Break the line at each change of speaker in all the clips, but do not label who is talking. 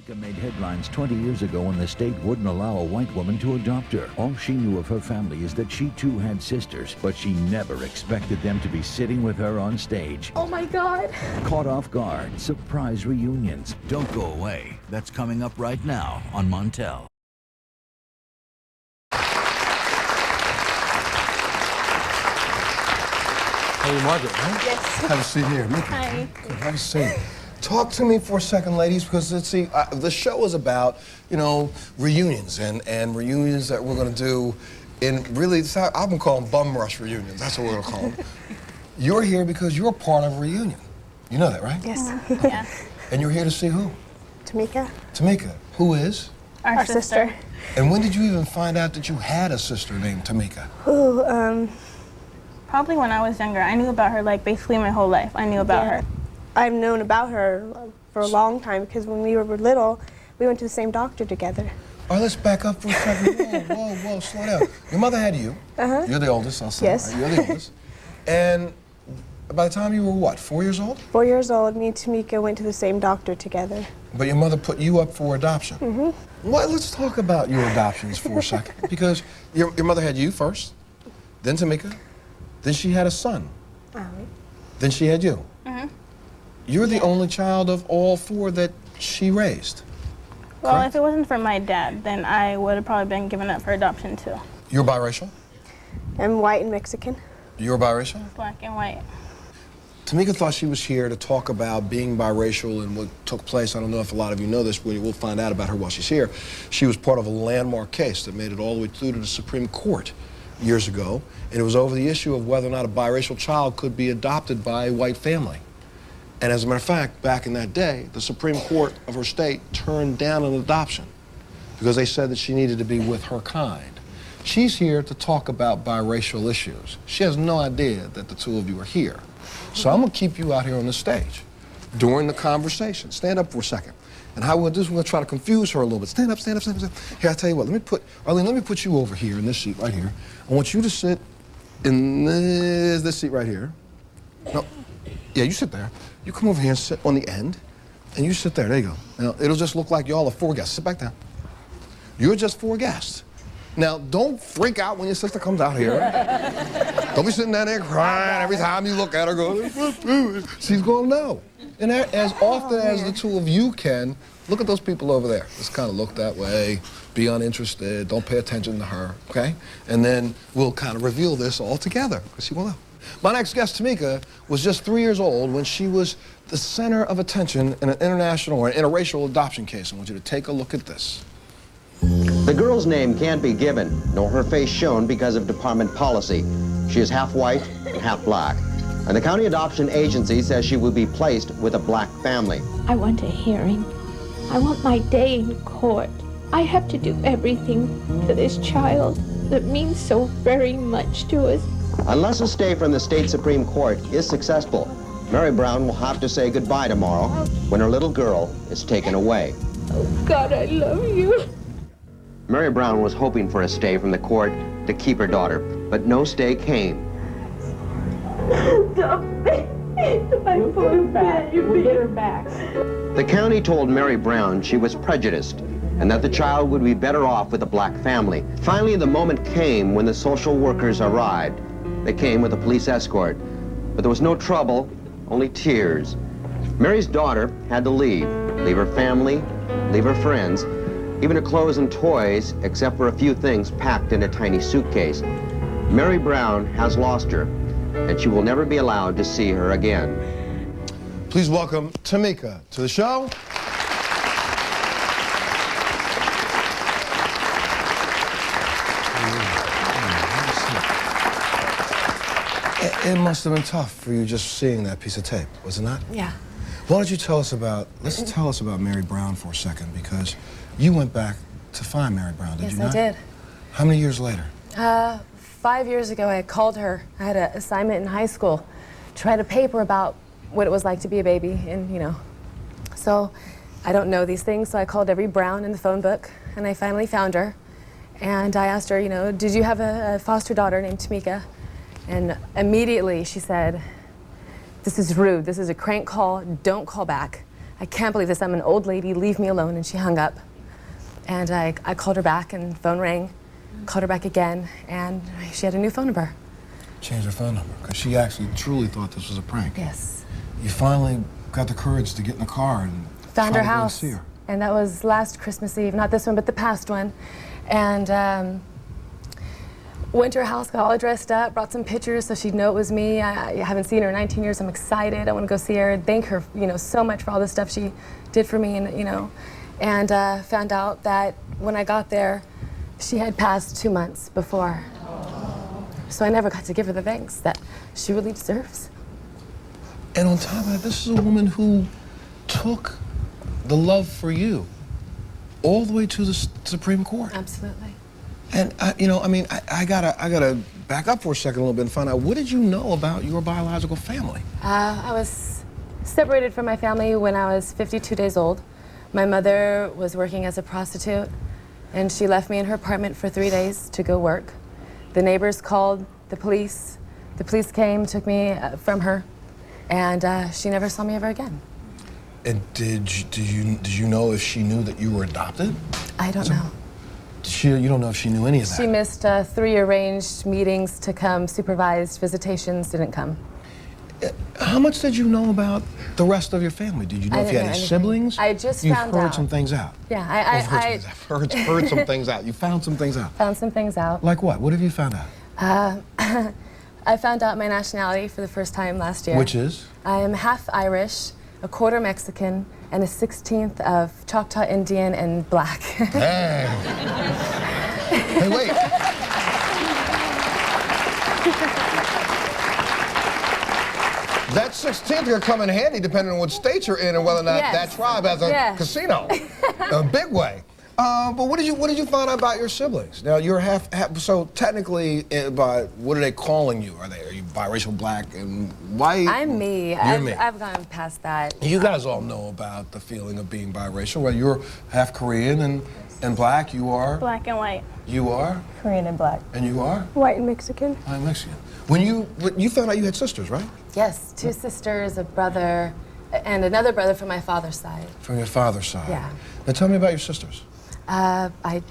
Tameka made headlines 20 years ago when the state wouldn't allow a white woman to adopt her. All she knew of her family is that she too had sisters, but she never expected them to be sitting with her on stage.
Oh my God.
Caught off guard, surprise reunions. Don't go away. That's coming up right now on Montel.
Hey, Margaret, right?
Yes.
Have a seat here.
Hi.
Have a seat. Talk to me for a second, ladies, because let's see, the show is about, you know, reunions and reunions that we're going to do in really, I've been calling bum rush reunions. That's what we're going to call them. You're here because you're part of a reunion. You know that, right?
Yes. Yeah.
And you're here to see who?
Tamika.
Tamika. Who is?
Our sister.
And when did you even find out that you had a sister named Tamika?
Ooh,
Probably when I was younger. I knew about her like basically my whole life. I knew about her.
I've known about her for a long time because when we were little, we went to the same doctor together.
All right, let's back up for a second. Whoa, slow down. Your mother had you.
Uh-huh.
You're the oldest, I'll say.
Yes.
Right? You're the oldest. And by the time you were what, 4 years old?
4 years old, me and Tamika went to the same doctor together.
But your mother put you up for adoption.
Mm-hmm.
Well, let's talk about your adoptions for a second. Because your mother had you first, then Tamika, then she had a son. Then she had you.
Mm-hmm.
You're the only child of all four that she raised.
Well,
correct?
if it wasn't for my dad, then I would have probably been given up for adoption too.
You're biracial?
I'm white and Mexican.
You're biracial?
Black and white.
Tamika thought she was here to talk about being biracial and what took place. I don't know if a lot of you know this, but we'll find out about her while she's here. She was part of a landmark case that made it all the way through to the Supreme Court years ago, and it was over the issue of whether or not a biracial child could be adopted by a white family. And as a matter of fact, back in that day, the Supreme Court of her state turned down an adoption because they said that she needed to be with her kind. She's here to talk about biracial issues. She has no idea that the two of you are here. So I'm gonna keep you out here on the stage during the conversation. Stand up for a second. And how we're gonna do is we're gonna try to confuse her a little bit. Stand up, stand up, stand up. Here, I'll tell you what, Arlene, let me put you over here in this seat right here. I want you to sit in this seat right here. No, yeah, you sit there. You come over here and sit on the end, and you sit there, there you go. Now, it'll just look like y'all are four guests. Sit back down. You're just four guests. Now, don't freak out when your sister comes out here. Don't be sitting down there crying every time you look at her going, she's gonna know. And as often as the two of you can, look at those people over there. Just kind of look that way, be uninterested, don't pay attention to her, okay? And then we'll kind of reveal this all together, because she will know. My next guest, Tamika, was just 3 years old when she was the center of attention in an international or an interracial adoption case. I want you to take a look at this.
The girl's name can't be given, nor her face shown because of department policy. She is half white and half black. And the county adoption agency says she will be placed with a black family.
I want a hearing. I want my day in court. I have to do everything for this child that means so very much to us.
Unless a stay from the state Supreme Court is successful, Mary Brown will have to say goodbye tomorrow when her little girl is taken away.
Oh, God, I love you.
Mary Brown was hoping for a stay from the court to keep her daughter, but no stay came.
Stop me. We'll get her back. We'll get her back.
The county told Mary Brown she was prejudiced and that the child would be better off with a black family. Finally, the moment came when the social workers arrived. They came with a police escort, but there was no trouble, only tears. Mary's daughter had to leave her family, leave her friends, even her clothes and toys, except for a few things packed in a tiny suitcase. Mary Brown has lost her, and she will never be allowed to see her again.
Please welcome Tamika to the show. It must have been tough for you just seeing that piece of tape, was it not?
Yeah.
Why don't you tell us about, let's tell us about Mary Brown for a second, because you went back to find Mary Brown, did you not?
Yes, I did.
How many years later?
5 years ago, I called her. I had an assignment in high school to write a paper about what it was like to be a baby, and so I don't know these things, so I called every Brown in the phone book, and I finally found her. And I asked her, did you have a foster daughter named Tamika? And immediately she said, this is rude, this is a crank call, don't call back. I can't believe this. I'm an old lady. Leave me alone. And she hung up. And I called her back, and phone rang. Called her back again, and she had a new phone number.
Changed her phone number because she actually truly thought this was a prank.
Yes.
You finally got the courage to get in the car and
Found
try
her
to go and
house.
see her.
And that was last Christmas Eve. Not this one, but the past one. And went to her house, got all dressed up, brought some pictures so she'd know it was me. I haven't seen her in 19 years. I'm excited. I want to go see her. Thank her, so much for all the stuff she did for me, and found out that when I got there, she had passed 2 months before. So I never got to give her the thanks that she really deserves.
And on top of that, this is a woman who took the love for you all the way to the Supreme Court.
Absolutely.
And I gotta back up for a second a little bit and find out, what did you know about your biological family?
I was separated from my family when I was 52 days old. My mother was working as a prostitute, and she left me in her apartment for 3 days to go work. The neighbors called the police. The police came, took me from her, and she never saw me ever again.
And did you know if she knew that you were adopted?
I don't know.
You don't know if she knew any of that?
She missed 3 arranged meetings to come, supervised visitations, didn't come.
How much did you know about the rest of your family? Did you know if you had any siblings?
I just
You've
found
heard
out.
some things out.
Yeah,
I've heard some things out. You found some things out.
Found some things out.
Like what? What have you found out?
I found out my nationality for the first time last year.
Which is?
I am half Irish, a quarter Mexican, and a 16th of Choctaw Indian and black.
Hey. Hey, wait. That 16th could come in handy depending on what state you're in and whether or not that tribe has a casino. A big way. But what did you find out about your siblings? Now you're half so technically, by what are they calling you? Are you biracial black, and why?
I'm me. I've gone past that.
You guys all know about the feeling of being biracial. Well, you're half Korean and black. You are
Black and white.
You are
Korean and black.
And you are
White and Mexican.
I'm Mexican. When you found out you had sisters, right?
Yes, 2 sisters, a brother, and another brother from my father's side.
From your father's side.
Yeah.
Now tell me about your sisters.
I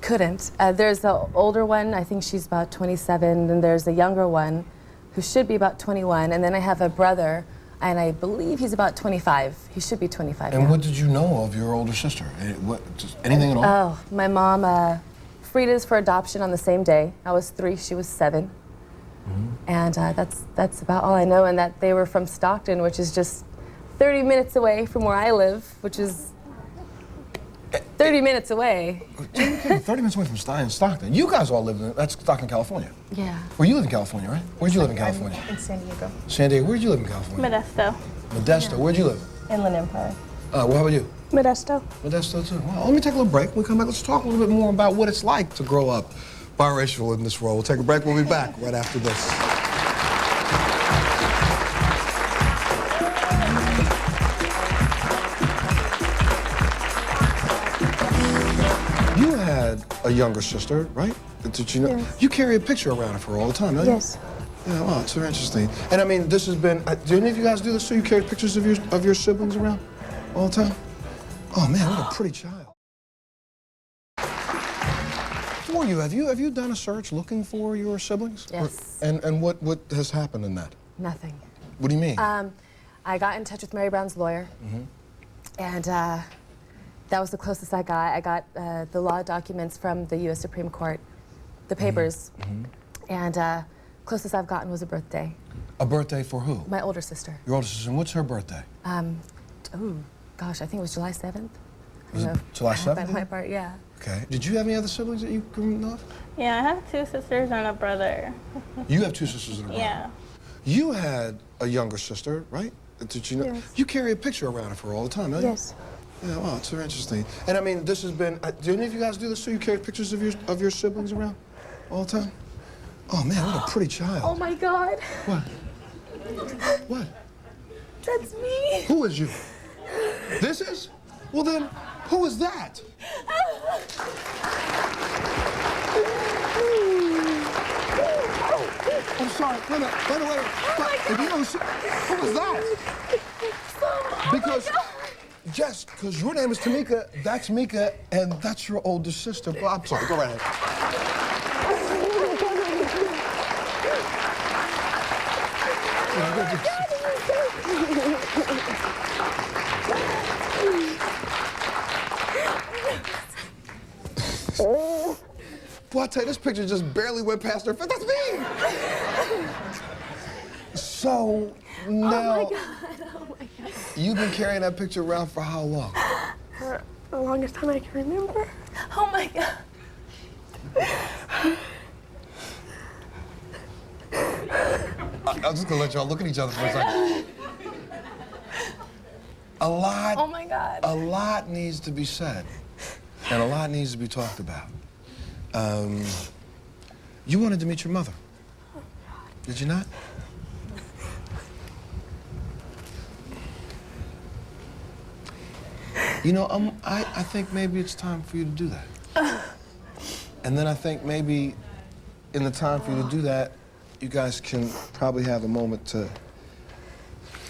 couldn't. There's the older one, I think she's about 27, and there's a younger one who should be about 21, and then I have a brother, and I believe he's about 25. He should be 25
And
now.
what did you know of your older sister? Anything at all?
Oh, my mom freed us for adoption on the same day. I was 3, she was 7. And that's about all I know, and that they were from Stockton, which is just 30 minutes away from where I live, which is 30 minutes away.
30 minutes away from Stockton. You guys all live that's Stockton, California.
Yeah.
Well, you live in California, right? Where'd you live in California?
In San Diego.
San Diego. Where'd you live in California?
Modesto.
Modesto. Where'd you live?
Inland Empire.
Well, how about you?
Modesto.
Modesto too. Well, let me take a little break. When we come back, let's talk a little bit more about what it's like to grow up biracial in this world. We'll take a break. We'll be back right after this. You had a younger sister, right? Did you know?
Yes.
You carry a picture around of her all the time, don't you?
Yes.
Yeah, wow, it's so interesting. And I mean, this has been, do any of you guys do this too? You carry pictures of your siblings around all the time? Oh man, what a pretty child. For you, have you done a search looking for your siblings?
Yes.
And what has happened in that?
Nothing.
What do you mean?
I got in touch with Mary Brown's lawyer, and that was the closest I got. I got the law documents from the U.S. Supreme Court, the papers, and closest I've gotten was a birthday.
A birthday for who?
My older sister.
Your older sister. And what's her birthday?
Oh, gosh, I think it was July 7th.
Was it July 7th?
On my part, yeah.
Okay. Did you have any other siblings that you can know of?
Yeah, I have 2 sisters and a brother.
You have 2 sisters and a brother.
Yeah.
You had a younger sister, right? Did you know?
Yes.
You carry a picture around of her all the time, don't you?
Yes.
Yeah, wow, it's so interesting. And I mean, this has been, do any of you guys do this too? You carry pictures of your siblings around all the time? Oh man, what a pretty child.
Oh my God.
What? What?
That's me.
Who is you? This is? Well then, who is that? I'm sorry, wait a minute. If you don't see, who is that? Because Jess, because your name is Tamika, that's Mika, and that's your older sister. Well, I'm sorry, go right ahead. Boy, I tell you, this picture just barely went past her face. That's me! So, now,
Oh my God.
you've been carrying that picture around for how long?
For the longest time I can remember.
Oh my God.
I'm just gonna let y'all look at each other for a second.
Oh my God.
A lot needs to be said, and a lot needs to be talked about. You wanted to meet your mother. Did you not? You know, I think maybe it's time for you to do that. And then I think maybe in the time for you to do that, you guys can probably have a moment to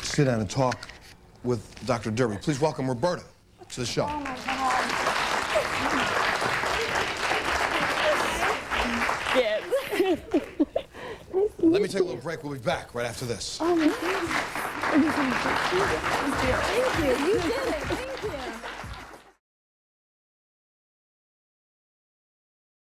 sit down and talk with Dr. Derby. Please welcome Roberta to the show.
Oh my God. Yes.
Let me take a little break. We'll be back right after this.
Oh my God.
Thank you. You did it. Thank you.